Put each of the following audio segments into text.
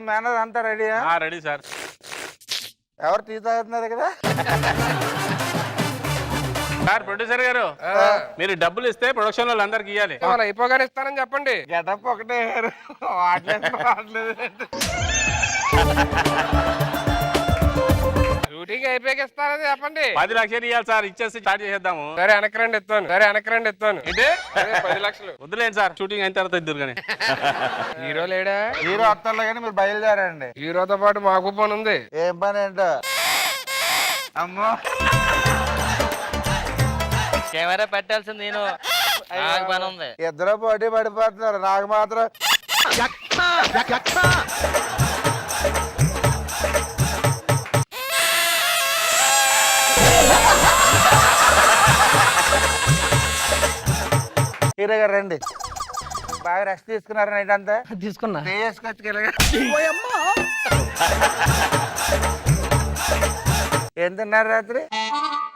Manner అంతా రెడీయా? Ready sir. ఎవరు టీ తాగుతున్నారు కదా సార్? ప్రొడ్యూసర్ గారు, మీరు డబ్బులు ఇస్తే ప్రొడక్షన్ వాళ్ళు అందరికి ఇవ్వాలి. అయిపోగానే ఇస్తానని చెప్పండి. గెటప్ ఒకటే షూటింగ్ అయిపోయాక ఇస్తానని చెప్పండి. 10 లక్షలు ఇవ్వాలి సార్, ఇచ్చేసి స్టార్ట్ చేసేద్దాము. సరే వెనకరండి ఇస్తాను. ఏంటి 10 లక్షలు వద్దులేండి సార్, షూటింగ్ అయిన తర్వాత ఇద్దరు కానీ. హీరో లేడా? హీరో వస్తారులే కానీ మీరు బయలుదేరండి. హీరోతో పాటు మాకు పని ఉంది. ఏం పని ఏంటో? అమ్మో కెమెరా పెట్టాల్సింది నేను, నాకు పని ఉంది. ఇద్దరు పోటీ పడిపోతున్నారు, నాకు మాత్రం హీరో గారు రండి. బాగా రెస్ట్ తీసుకున్నారు నైట్ అంతా? తీసుకున్నా. ఏం తిన్నారు రాత్రి?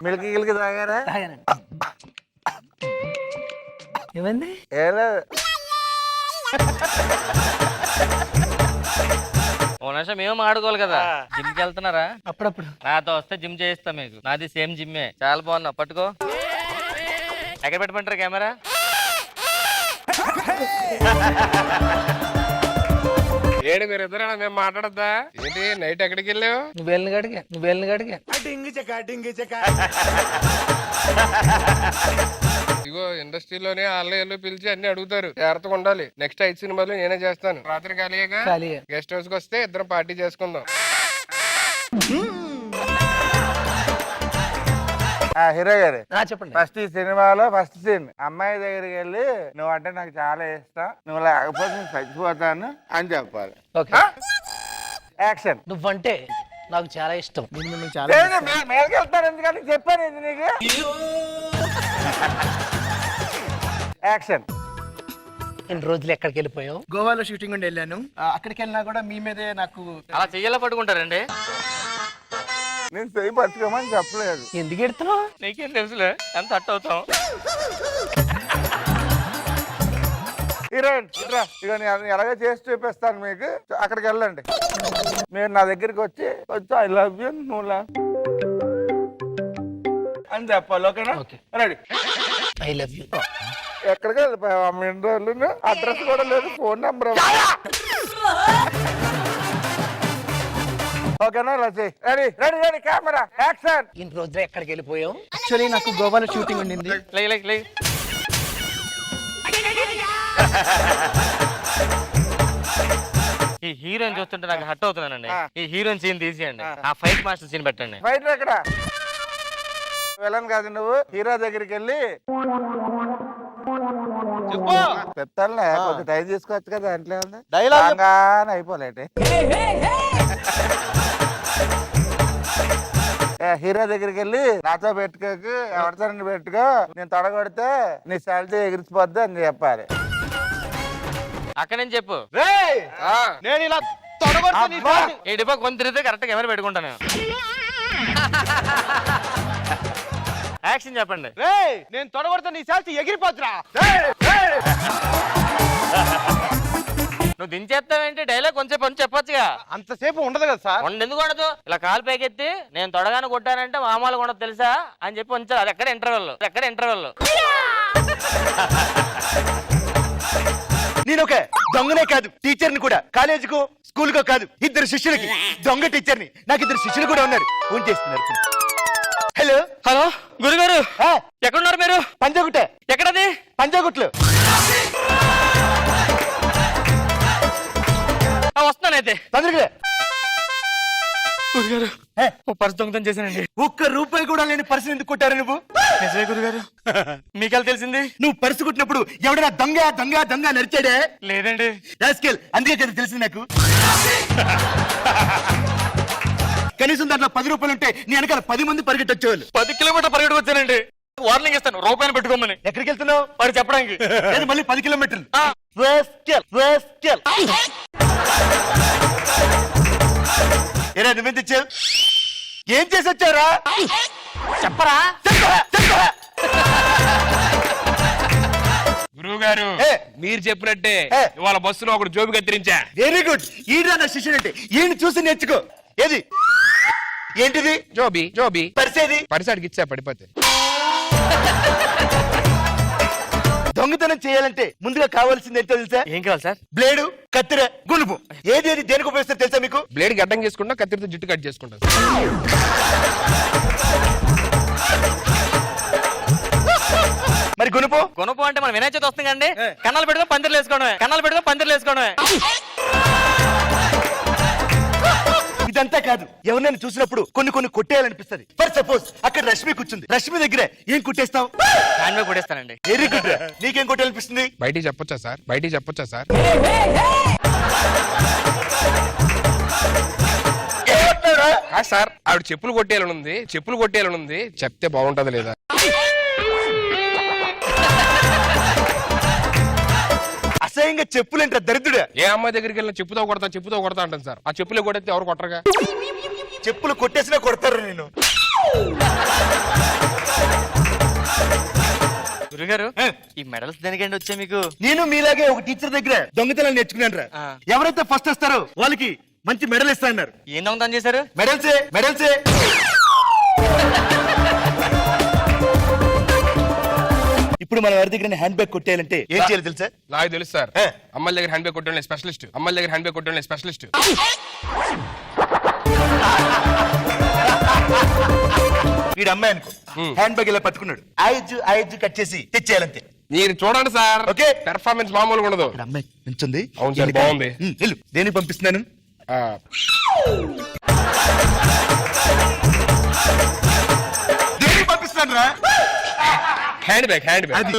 మిల్క్ గిల్కి తాగారా? ఏమైంది? ఏం లేదు. ఓ నిమిషం మేము ఆడుకోవాలి కదా. జిమ్ కి వెళ్తున్నారా? అప్పుడప్పుడు నాతో వస్తే జిమ్ చేయిస్తా మీకు. నాది సేమ్ జిమ్మే. చాలా బాగున్నా, పట్టుకో. ఎక్కడ పెట్టమంటారు కెమెరా? ఏడు మీరు ఇద్దరేనా? మేము మాట్లాడద్దా ఏంటి? నైట్ ఎక్కడికి వెళ్ళావు? నువ్వు వెళ్ళిన గడిగా ఇగో ఇండస్ట్రీలోనే ఆన్లైన్ పిలిచి అన్ని అడుగుతారు, జాగ్రత్తగా ఉండాలి. నెక్స్ట్ 5 సినిమాలు నేనే చేస్తాను. రాత్రి ఖాళీగా గెస్ట్ హౌస్ కి వస్తే ఇద్దరం పార్టీ చేసుకుందాం. హీరో గారు చెప్పండి. ఫస్ట్ ఈ సినిమాలో ఫస్ట్ సీన్, అమ్మాయి దగ్గరికి వెళ్ళి నువ్వు అంటే నాకు చాలా ఇష్టం, నువ్వు లేకపోతే నేను చచ్చిపోతాను అని చెప్పాలి. యాక్షన్. నువ్వంటే నాకు చాలా ఇష్టం. మేలకి వెళ్తాను ఎందుకంటే చెప్పాను ఇది నీకు. యాక్షన్. ఇన్ని రోజులు ఎక్కడికి వెళ్ళిపోయావు? గోవాలో షూటింగ్ ఉండి వెళ్ళాను. అక్కడికి వెళ్ళినా కూడా మీ మీదే నాకు అలా చెయ్యాల పట్టుకుంటారండి. నేను చెయ్యి పట్టుకోమని చెప్పలేదు. ఎందుకు ఎడుతున్నావు? నీకేం తెలుసులే, ఎంత అట్ట అవుతాం. హీరోయిన్ ఇక నేను ఎలాగో చేసి చూపిస్తాను మీకు. అక్కడికి వెళ్ళండి. మీరు నా దగ్గరికి వచ్చి ఐ లవ్ యూ, నువ్వు లవ్ అని చెప్పాలి. ఓకేనా? రెడీ. I love you. ఎక్కడికి వెళ్ళిపోయావు? అమ్మ ఎన్ని రోజులు అడ్రస్ కూడా లేదు, ఫోన్ నెంబర్. ఓకేనా? Ready ready ready camera action. ఇన్ని రోజులు ఎక్కడికి వెళ్ళిపోయావు? యాక్చువల్లీ నాకు గోవాలో షూటింగ్ ఉండింది. ఈ హీరోయిన్ చూస్తుంటే నాకు హట్ అవుతున్నానండి. ఈ హీరోయిన్ సీన్ తీసేయండి, ఆ ఫైట్ మాస్టర్ సీన్ పెట్టండి. ఫైట్ ఎక్కడ? వెళ్ళను కాదు, నువ్వు హీరో దగ్గరికి వెళ్ళి చెప్తానులే, కొంచెం టైం తీసుకోవచ్చు కదా. దాంట్లో ఉంది డైలాగ్ అయిపోలేటే. హీరో దగ్గరికి వెళ్ళి నాతో పెట్టుకోకు, ఎవరితో పెట్టుకో, నేను తొడగొడితే నీ శాలరీ ఎగిరిచిపోద్ది అని చెప్పాలి. అక్కడ నుంచి చెప్పు. నేను ఇలా ఏడిపో కొంత తిరిగితే కరెక్ట్ కెమెరా పెట్టుకుంటాను. యాక్షన్ చెప్పండి. నేను తొడగొడితే నీ శాలరీ ఎగిరిపోతురా. నువ్వు దించేస్తావేంటి? డైలాగ్ కొంచెం చెప్పొచ్చుగా. అంతసేపు ఉండదు కదా సార్. ఎందుకు ఉండదు? ఇలా కాలు పైకెత్తి నేను తొడగాను కొట్టానంటే మామూలు ఉండదు తెలుసా అని చెప్పి ఉంచాలి. అది ఎక్కడ ఇంటర్వెల్. నేను ఒక దొంగనే కాదు, టీచర్ని కూడా. కాలేజీకో స్కూల్కో కాదు, ఇద్దరు శిష్యులకి దొంగ టీచర్ని. నాకు ఇద్దరు శిష్యులు కూడా ఉన్నారు. ఫోన్ చేస్తున్నారు. హలో హలో గురుగారు, ఎక్కడున్నారు మీరు? పంజాగుట్ట. ఎక్కడది? పంజాగుట్లు. వస్తున్నానైతే తొందరగా. గురుగారు పర్సు దొంగతనం చేశానండి. ₹1 కూడా లేని పర్సు ఎందుకు కొట్టారు నువ్వు? నిజమే గురుగారు. మీకెలా తెలిసింది? నువ్వు పర్సు కొట్టినప్పుడు ఎవడైనా దొంగ నరిచాడే? లేదండి. రాస్కెల్, అందుకే కదా తెలిసింది నాకు. కనీసం దాంట్లో ₹10 ఉంటే నీ వెనకాల 10 మంది పరిగెట్టొచ్చేవాళ్ళు. 10 కిలోమీటర్ పరిగెట్టు వచ్చానండి. వార్నింగ్ ఇస్తాను, రూపాయలు పెట్టుకోమని. ఎక్కడికి వెళ్తున్నావు? వాడు చెప్పడానికి. మళ్ళీ 10 కిలోమీటర్లు. ఏరా నువ్వెంత ఇచ్చావు? ఏం చేసి వచ్చారా? చెప్పరా? గురువు గారు మీరు చెప్పినట్టే ఏ. ఇవాళ బస్సులో ఒకడు జోబి కత్తిరించా. Very good. ఈయన నా శిష్యుడు అంటే ఈయన చూసి నేర్చుకో. ఏది ఏంటిది? జోబి జోబి పరిసేది పరిసాడికి ఇచ్చా పడిపోతే. దొంగతనం చేయాలంటే ముందుగా కావాల్సింది ఏంటో తెలుసా? ఏం కావాలి సార్? బ్లేడు, కత్తెర, గుణుపు. ఏది ఏది దేనికి ఉపయోగిస్తారు తెలుసా మీకు? బ్లేడ్ గడ్డం చేసుకుంటా, కత్తిరితో జుట్టు కట్ చేసుకుంటా. మరి గుణుపు? కొనుపు అంటే మనం వినాయక చవితి వస్తుంది కండి, కన్నాలు పెడితే పందిర్లు వేసుకోవడమే, కన్నాలు పెడితే పందిర్లు వేసుకోవడమే. ఇదంతా కాదు, ఎవరినైనా చూసినప్పుడు కొన్ని కొన్ని కొట్టేయాలనిపిస్తుంది. ఫర్ సపోజ్ అక్కడ రష్మి కూర్చుంది, రష్మి దగ్గర ఏం కొట్టేస్తావు? హ్యాండ్ బ్యాగ్ కొట్టేస్తానండి. Very good. నీకేం కొట్టాలనిపిస్తుంది? బయటికి చెప్పొచ్చా సార్? బయటికి చెప్పొచ్చా సార్? సార్ ఆవిడ చెప్పులు కొట్టేయాలనుంది, చెప్పులు కొట్టేయాలనుంది, చెప్తే బాగుంటది లేదా? అసహ్యంగా చెప్పులేంట దరిద్రుడా. ఏ అమ్మాయి దగ్గరికి వెళ్ళిన చెప్పుతో కొడతా అంటాను సార్. ఆ చెప్పులు కొడితే ఎవరు కొట్టరుగా. చెప్పులు కొట్టేసినా కొడతారు నేను. గురుగారు ఈ మెడల్స్ దేనికండి వచ్చా మీకు? నేను మీలాగే ఒక టీచర్ దగ్గర దొంగతనాలు నేర్చుకున్నాను రా. ఎవరైతే ఫస్ట్ వస్తారో వాళ్ళకి మంచి మెడల్ ఇస్తా అన్నారు. ఏం దొంగతనం చేశారు? మెడల్సే మెడల్సే. ఇప్పుడు మన వారి దగ్గర హ్యాండ్ బ్యాగ్ కొట్టేయాలంటే ఏం చేయాలి తెలుసా? నాకు తెలుసు సార్. అమ్మాయిల దగ్గర హ్యాండ్ బ్యాగ్ కొట్టడం స్పెషలిస్ట్. అమ్మాయిల దగ్గర హ్యాండ్ బ్యాగ్ కొట్టడం స్పెషలిస్ట్. వీడు అమ్మాయి అనుకో, హ్యాండ్ బ్యాగ్ ఇలా పట్టుకున్నాడు, ఐజ్ కట్ చేసి తెచ్చేయాలంతే. మీరు చూడండి సార్, ఓకే. పెర్ఫార్మెన్స్ మామూలుగా ఉండదు. ఇక్కడ అమ్మాయి నుంచుంది. అవును సార్, బాగుంది. వెళ్ళు. దేనికి పంపిస్తున్నాను? దేనికి పంపిస్తున్నాను రా? హ్యాండ్ బ్యాగ్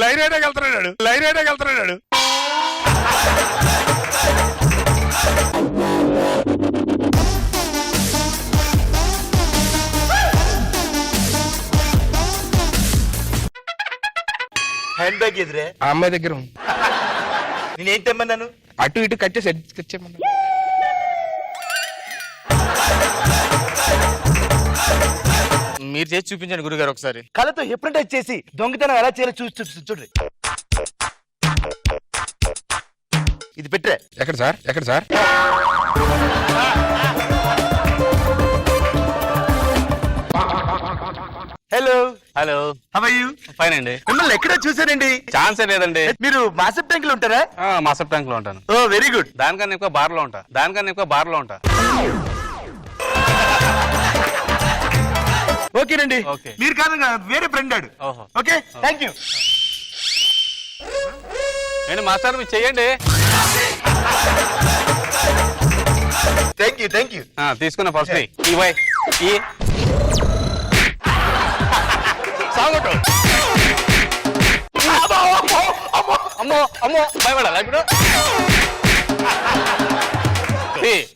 లైన్ రైడర్కి వెళ్తున్నాడు. హ్యాండ్ బ్యాగ్ ఎదురే ఆ అమ్మాయి దగ్గర ఉంది. నేనేం తెమ్మన్నాను? అటు ఇటు కట్ చేసి తెచ్చేమన్నా. మీరు చేసి చూపించండి గురుగారు ఒకసారి. కళ్ళతో హిప్నటైజ్ చేసి దొంగతనం ఎలా చేయాలో చూడ్రి. ఇది పెట్టే. ఎక్కడ sir? Hello hello, how are you? Fine అండి. మిమ్మల్ని ఎక్కడో చూసానండి. ఛాన్సే లేదండి. మీరు మాసప్ ట్యాంక్ లో ఉంటారా? మాసప్ ట్యాంక్ లో ఉంటాను. ఓ వెరీ గుడ్. దానికన్నా ఎక్కువ బార్ లో ఉంటా. ఓకేనండి. ఓకే. మీరు కాదు, వేరే ఫ్రెండ్ ఆడు. ఓహో. Okay, thank you. ఏంటి మాస్టర్, మీరు చెయ్యండి. Thank you. తీసుకున్న ఫస్ట్ ఇవై ఈ సాగొట్టు. అమ్మో భయపడాలా ఇప్పుడు?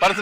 పర్సు